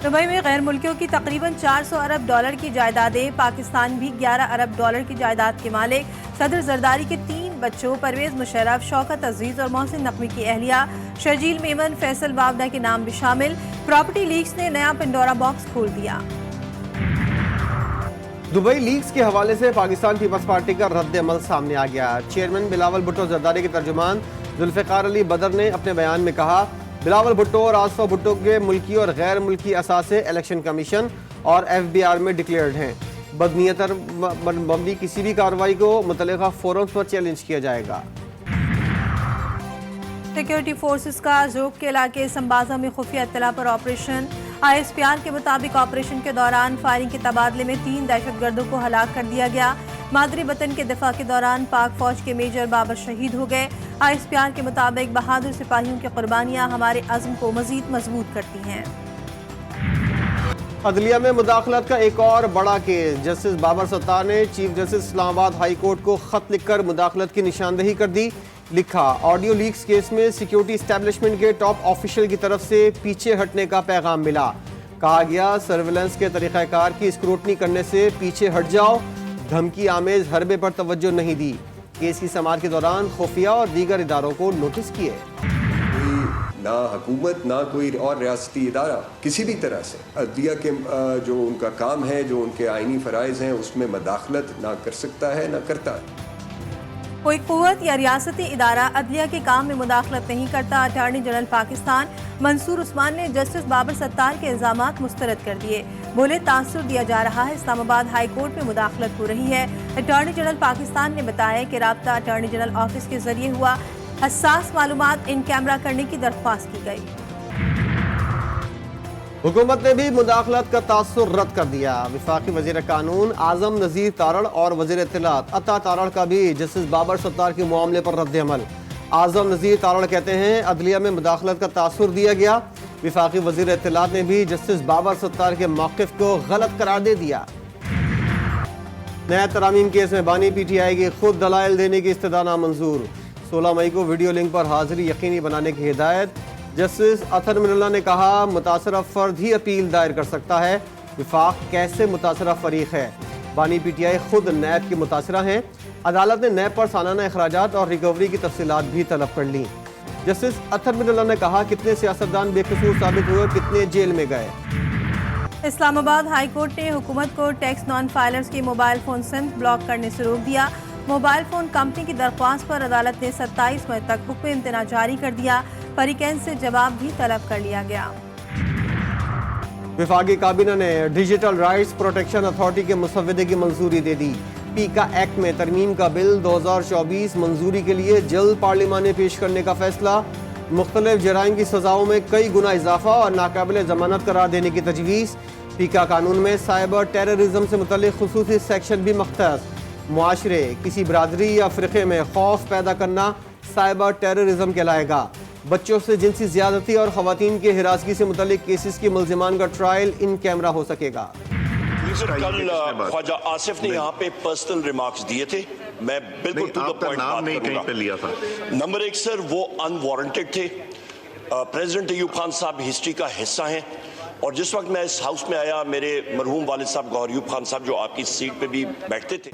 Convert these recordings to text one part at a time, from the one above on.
Dubai में गैर मुल्कियों की तकरीबन 400 अरब डॉलर की जायदादें, पाकिस्तान भी 11 अरब डॉलर की जायदाद के मालिक। सदर जरदारी के 3 बच्चों परवेज मुशर्रफ, शौकत अजीज और मोहसिन नकवी की अहलिया शर्जील मेमन, फैसल बावदा के नाम भी शामिल। प्रॉपर्टी लीक्स ने नया पेंडोरा बॉक्स खोल दिया। दुबई लीक्स के हवाले से पाकिस्तान पीपल्स पार्टी का रद्द अमल सामने आ गया। चेयरमैन बिलावल भुट्टो जरदारी के तर्जुमान जुल्फ़िकार अली बदर ने अपने बयान में कहा, बिलावल भुट्टो और आसफा भुट्टो के मुल्की और गैर मुल्की असासे इलेक्शन कमीशन और FBR में डिक्लेयर्ड हैं। बदनीयत किसी भी कार्रवाई को मुतल्लिका फोरम्स पर चैलेंज किया जाएगा। सिक्योरिटी फोर्सेस का जोक के इलाके संबाजा में खुफिया इत्तला पर ऑपरेशन। ISPR के मुताबिक ऑपरेशन के दौरान फायरिंग के तबादले में 3 दहशतगर्दों को हलाक कर दिया गया। मादरी वतन के दिफा के दौरान पाक फौज के मेजर बाबर शहीद हो गए। ISPR के मुताबिक बहादुर सिपाहियों की कुर्बानियां हमारे अज़्म को मजीद मजबूत करती हैं। अदलिया में मुदाखलत का एक और बड़ा केस। जस्टिस बाबर सत्तार ने chief justice Islamabad high court को खत लिखकर मुदाखलत की निशानदेही कर दी। लिखा, ऑडियो लीक्स केस में सिक्योरिटी एस्टेब्लिशमेंट के टॉप ऑफिशियल की तरफ से पीछे हटने का पैगाम मिला। कहा गया, सर्विलेंस के तरीक़ाकार की स्क्रूटनी करने से पीछे हट जाओ। धमकी आमेज हरबे पर तवज्जो नहीं दी। केस की समाअत के दौरान खुफिया और दीगर इदारों को नोटिस किए। ना हुकूमत ना कोई और रियासती इदारा किसी भी तरह से अदलिया के जो उनका काम है, जो उनके आइनी फ़राइज़ हैं, उसमें मदाखलत ना कर सकता है, ना करता है। कोई कुव्वत या रियासती इदारा अदलिया के काम में मुदाखलत नहीं करता। अटॉर्नी जनरल पाकिस्तान मंसूर उस्मान ने जस्टिस बाबर सत्तार के इल्जामात मुस्तरद कर दिए। बोले, तासुर दिया जा रहा है, इस्लामाबाद हाई कोर्ट में मुदाखलत हो रही है। अटॉर्नी जनरल पाकिस्तान ने बताया कि राब्ता अटॉर्नी जनरल ऑफिस के जरिए हुआ, हसास मालूमात इन कैमरा करने की दरख्वास्त की गई। हुकूमत ने भी मुदाखलत का तासुर रद्द कर दिया। वफाकी वज़ीर कानून आज़म नज़ीर तारड़ और वज़ीर इत्तलात अता तारड़ का भी जस्टिस बाबर सत्तार के मामले पर रद्द अमल। आज़म नज़ीर तारड़ कहते हैं, अदलिया में मुदाखलत का तासुर दिया गया। वफाकी वज़ीर इत्तलात ने भी जस्टिस बाबर सत्तार के मौक़िफ़ को गलत करार दे दिया। नया तरामीम केस में बानी PTI की खुद दलाइल देने की इस्तदा नामंजूर। 16 मई को वीडियो लिंक पर हाजिरी यकीनी बनाने की हिदायत। जस्टिस अतर मिनल्ला ने कहा, मुतासरा फर्द ही अपील दायर कर सकता है। विफाक कैसे मुतासरा फरीक है? बानी PTI खुद नैब के मुतासरा हैं। अदालत ने नैब पर सालाना अखराजात और रिकवरी की तफसीलात भी तलब कर ली। जस्टिस अतर मिनल्ला ने कहा, कितने सियासतदान बेकसूर साबित हुए, कितने जेल में गए। इस्लामाबाद हाई कोर्ट ने हुकूमत को टैक्स नॉन फाइलर्स की मोबाइल फ़ोन सिम ब्लॉक करने से रोक दिया। मोबाइल फ़ोन कंपनी की दरख्वास्त पर अदालत ने 27 मई तक हुक्म इम्तना जारी कर दिया। फरीकैन से जवाब भी तलब कर लिया गया। वफाकी काबीना ने डिजिटल राइट्स प्रोटेक्शन अथॉरिटी के मुसव्वदे की मंजूरी दे दी। पीका एक्ट में तरमीम का बिल 2024 मंजूरी के लिए जल्द पार्लियामान में पेश करने का फैसला। मुख्तलिफ जराइम की सजाओं में कई गुना इजाफा और नाकाबिल जमानत करार देने की तजवीज़। पीका कानून में साइबर टेररिज्म से मुतल्लिक खुसूसी सेक्शन भी मख्तस। मुआशरे, किसी बरादरी या फ़िरक़े में खौफ पैदा करना साइबर टेररिज्म कहलाएगा। बच्चों से जिनसी ज्यादती और खवातीन की हिरासगी से मुतल्लिक केसेस की मुल्जिमान का ट्रायल इन कैमरा हो सकेगा। कल ख्वाजा आसिफ ने यहाँ पे पर्सनल रिमार्क्स दिए थे, मैं बिल्कुल टू द पॉइंट बात करूंगा। नंबर 1 सर, वो अनवारंटेड थे। प्रेसिडेंट अयूब खान साहब हिस्ट्री का हिस्सा हैं, और जिस वक्त मैं इस हाउस में आया, मेरे मरहूम वालिद साहब गौहर अयूब खान साहब जो आपकी सीट पे भी बैठते थे।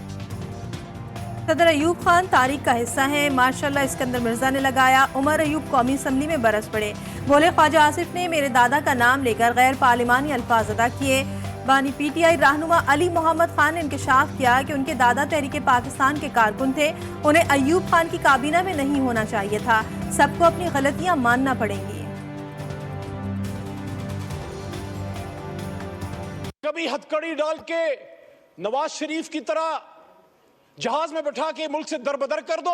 सदर अयूब खान तारीख का हिस्सा हैं। माशाल्लाह इस्कंदर मिर्जा ने लगाया। उमर अयूब कौमी असम्बली में बरस पड़े। बोले, ख्वाजा आसिफ ने मेरे दादा का नाम लेकर गैर पार्लिमानी अल्फाज अदा किए। बानी PTI रहनुमा अली मोहम्मद खान ने इंकशाफ किया कि उनके दादा तहरीक पाकिस्तान के कारकुन थे। उन्हें अयूब खान की काबीना में नहीं होना चाहिए था। सबको अपनी गलतियां मानना पड़ेंगी। कभी हथकड़ी डाल के नवाज शरीफ की तरह जहाज में बैठा के मुल्क से दरबदर कर दो,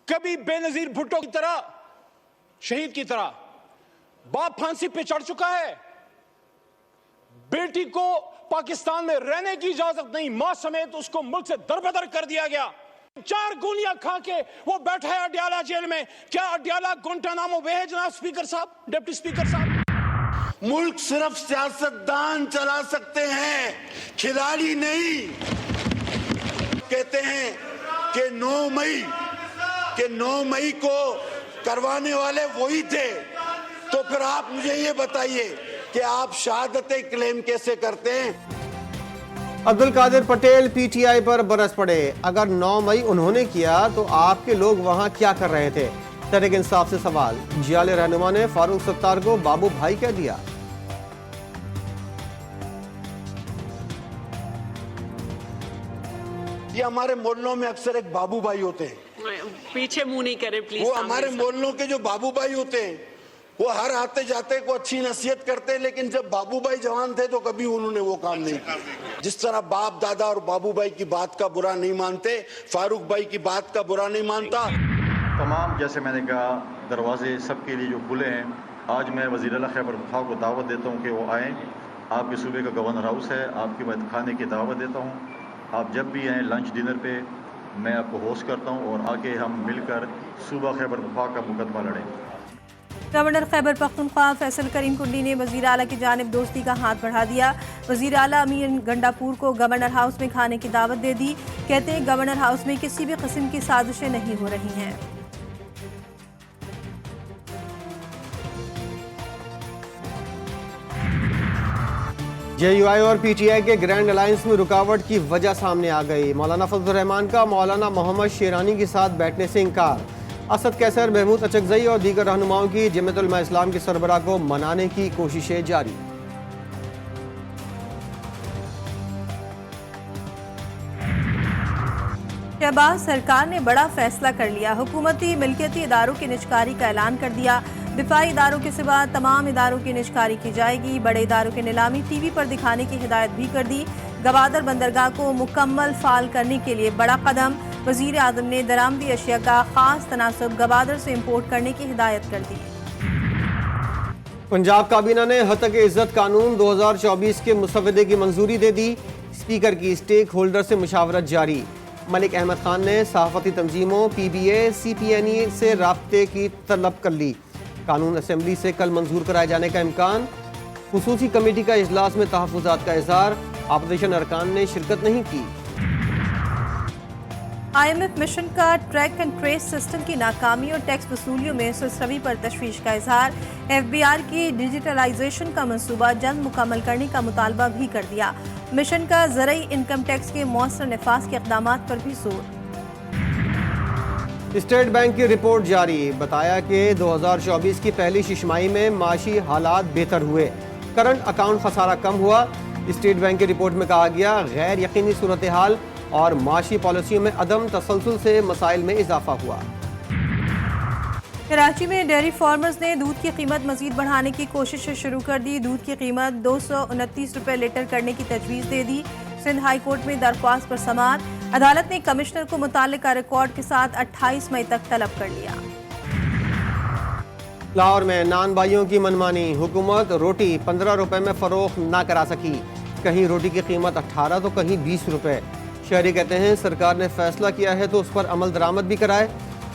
कभी बेनजीर भुट्टो की तरह, शहीद की तरह। बाप फांसी पे चढ़ चुका है, बेटी को पाकिस्तान में रहने की इजाजत नहीं, मां समेत उसको मुल्क से दरबदर कर दिया गया। 4 गोलियां खा के वो बैठा है अडयाला जेल में। क्या अडयाला गुंटानामो वे है जनाब स्पीकर साहब, डिप्टी स्पीकर साहब? मुल्क सिर्फ सियासतदान चला सकते हैं, खिलाड़ी नहीं। कहते हैं कि 9 मई को करवाने वाले वही थे, तो फिर आप मुझे ये बताइए कि आप शहादतें क्लेम कैसे करते हैं। अब्दुल कादिर पटेल पीटीआई पर बरस पड़े। अगर 9 मई उन्होंने किया तो आपके लोग वहां क्या कर रहे थे? तहरीक इंसाफ से सवाल। जियाले रहनुमा ने फारूक सत्तार को बाबू भाई कह दिया। ये हमारे मोहल्लों में अक्सर एक बाबू भाई होते हैं। पीछे मुंह नहीं करे प्लीज। वो हमारे मोहल्लों के जो बाबू भाई होते हैं वो हर आते जाते को अच्छी नसीहत करते हैं, लेकिन जब बाबू भाई जवान थे तो कभी उन्होंने वो काम नहीं किया। जिस तरह बाप दादा और बाबू भाई की बात का बुरा नहीं मानते, फारूक भाई की बात का बुरा नहीं मानता। तमाम जैसे मैंने कहा दरवाजे सबके लिए जो खुले हैं। आज मैं वज़ीर आला खैबर पख्तूनख्वा को दावत देता हूँ कि वो आएँ। आपके सूबे का गवर्नर हाउस है, आपके बाद खाने की दावत देता हूँ। आप जब भी आएँ लंच डिनर पे मैं आपको होस्ट करता हूँ और आके हम मिलकर सूबा खैबर पख्तूनख्वा का मुकदमा लड़ें। गवर्नर खैबर पख्तूनख्वा फैसल करीम कुंडी ने वज़ीर आला की जानिब दोस्ती का हाथ बढ़ा दिया। वज़ीर आला अमीन गंडापुर को गवर्नर हाउस में खाने की दावत दे दी। कहते हैं गवर्नर हाउस में किसी भी किस्म की साजिशें नहीं हो रही हैं। जेयूआई और पीटीआई के ग्रैंड अलायंस में रुकावट की वजह सामने आ गई। मौलाना फजलुर रहमान का मौलाना मोहम्मद शेरानी के साथ बैठने से इनकार। असद कैसर, महमूद अचकजई और दीगर रहनुमाओं की जमीयत उलमा इस्लाम के सरबराह को मनाने की कोशिशें जारी। शहबाज सरकार ने बड़ा फैसला कर लिया। हुकूमती मिल्कियती इदारों की निजकारी का ऐलान कर दिया। दिफाई इदारों के सिवा तमाम इदारों की निजकारी की जाएगी। बड़े इदारों की नीलामी टीवी पर दिखाने की हिदायत भी कर दी। गवादर बंदरगाह को मुकम्मल फाल करने के लिए बड़ा कदम। वजीर आजम ने दरामदी अशिया का खास तनासब गवादर से इम्पोर्ट करने की हिदायत कर दी। पंजाब काबीना ने हतक इज्जत कानून 2024 के मुसवदे की मंजूरी दे दी। स्पीकर की स्टेक होल्डर से मुशावरत जारी। मलिक अहमद खान ने सहाफती तंजीमों PBA CPNE से राब्ते की तलब कर ली। कानून असेंबली से कल मंजूर कराए जाने का इम्कान। खुसूसी कमेटी का इजलास में तहफ़्फ़ुज़ात का इज़हार। अपोजिशन अरकान ने शिरकत नहीं की। IMF मिशन का ट्रैक एंड ट्रेस सिस्टम की नाकामी और टैक्स वसूलियों में सुस्तरवी पर तशवीश का इजहार। FBR की डिजिटलाइजेशन का मंसूबा जल्द मुकम्मल करने का मुतालबा भी कर दिया। मिशन का ज़रई इनकम टैक्स के मौसर नफाज के इक़दामात पर भी जोर। स्टेट बैंक की रिपोर्ट जारी। बताया कि 2024 की पहली छिमाही में माशी हालात बेहतर हुए। करंट अकाउंट खसारा कम हुआ। स्टेट बैंक की रिपोर्ट में कहा गया गैर यकीनी सूरत हाल और माशी पॉलिसियों में अदम तसलसल से मसाइल में इजाफा हुआ। कराची में डेयरी फार्मर्स ने दूध की कीमत मजीद बढ़ाने की कोशिश शुरू कर दी। दूध की कीमत 229 रुपये लीटर करने की तजवीज़ दे दी। सिंध हाई कोर्ट में दरख्वास्त पर समाअत। अदालत ने कमिश्नर को मुताल्लिका रिकॉर्ड के साथ 28 मई तक तलब कर लिया। लाहौर में नान भाइयों की मनमानी। हुकूमत रोटी 15 रुपए में फरोख्त ना करा सकी। कहीं रोटी की कीमत 18 तो कहीं 20 रुपए। शहरी कहते हैं सरकार ने फैसला किया है तो उस पर अमल दरामद भी कराए।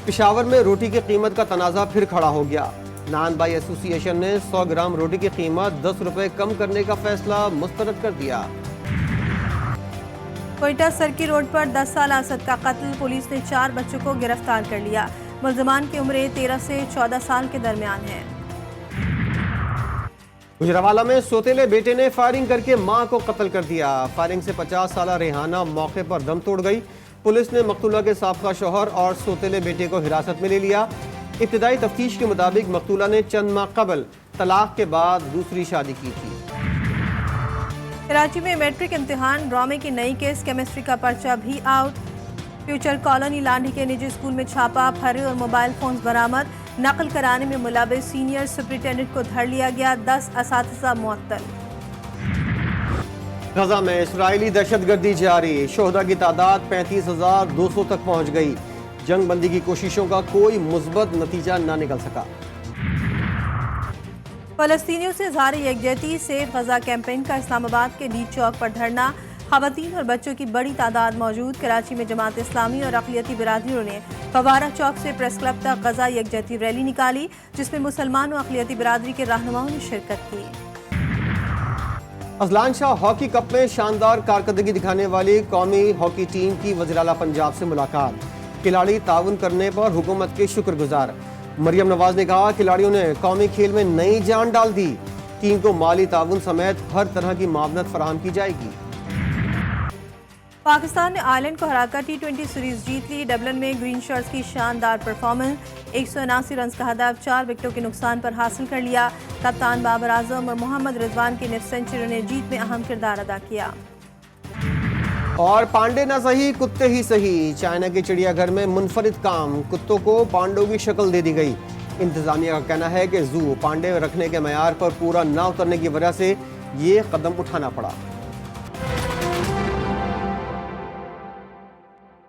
पेशावर में रोटी की कीमत का तनाज़ा फिर खड़ा हो गया। नान भाई एसोसिएशन ने 100 ग्राम रोटी की कीमत 10 रुपए कम करने का फैसला मुस्तरद कर दिया। कोयटा सर्की रोड पर 10 साल असद का कत्ल। पुलिस ने 4 बच्चों को गिरफ्तार कर लिया। मुल्ज़िमान की उम्रें 13 से 14 साल के दरमियान है। गुजरावाला में सोतेले बेटे ने फायरिंग करके मां को कत्ल कर दिया। फायरिंग से 50 साल रेहाना मौके पर दम तोड़ गई। पुलिस ने मकतूला के साबका शौहर और सोतेले बेटे को हिरासत में ले लिया। इब्तिदाई तफ्तीश के मुताबिक मकतूला ने चंद माह कबल तलाक के बाद दूसरी शादी की थी। कराची में मैट्रिक इम्तिहान ड्रामे की नई केस। केमिस्ट्री का पर्चा भी आउट। फ्यूचर कॉलोनी लांढी के निजी स्कूल में छापा। फर्रे और मोबाइल फोन बरामद। नकल कराने में मुलविस सीनियर सुपरिटेंडेंट को धर लिया गया। 10 असातिज़ा मुअत्तल। गजा में इसराइली दहशतगर्दी जारी। शोहदा की तादाद 35,200 तक पहुंच गई। जंग बंदी की कोशिशों का कोई मुस्बत नतीजा ना निकल सका। फलस्तीनियों से इज़हार यकजहती से गजा कैंपेन का। इस्लामाबाद के डी चौक पर धरना। ख़वातीन और बच्चों की बड़ी तादाद मौजूद। कराची में जमात इस्लामी और अक़लियती बिरादरियों ने फवारा चौक से प्रेस क्लब तक गजा यकजहती रैली निकाली, जिसमें मुसलमान और अक़लियती बिरादरी के रहनुमाओं ने शिरकत की। अजलान शाह हॉकी कप में शानदार कारकर्दगी दिखाने वाली कौमी हॉकी टीम की वज़ीर आला पंजाब से मुलाकात। खिलाड़ी ताउन करने पर हुकूमत के शुक्रगुजार। मरियम नवाज ने कहा खिलाड़ियों ने कौमी खेल में नई जान डाल दी। टीम को माली ताउन समेत हर तरह की मावनत फराहम की जाएगी। पाकिस्तान ने आयरलैंड को हराकर T20 सीरीज जीत ली। डबलिन में ग्रीन शर्ट्स की शानदार परफॉर्मेंस, 179 रन का हदफ 4 विकेटों के नुकसान पर हासिल कर लिया। कप्तान बाबर आजम और मोहम्मद रिजवान की निफ सेंचुरी ने जीत में अहम किरदार अदा किया। और पांडे ना सही कुत्ते ही सही, चाइना के चिड़ियाघर में मुनफरिद काम, कुत्तों को पांडों की शक्ल दे दी गई। इंतजामिया का कहना है कि जू पांडे रखने के मयार पर पूरा ना उतरने की वजह से ये कदम उठाना पड़ा।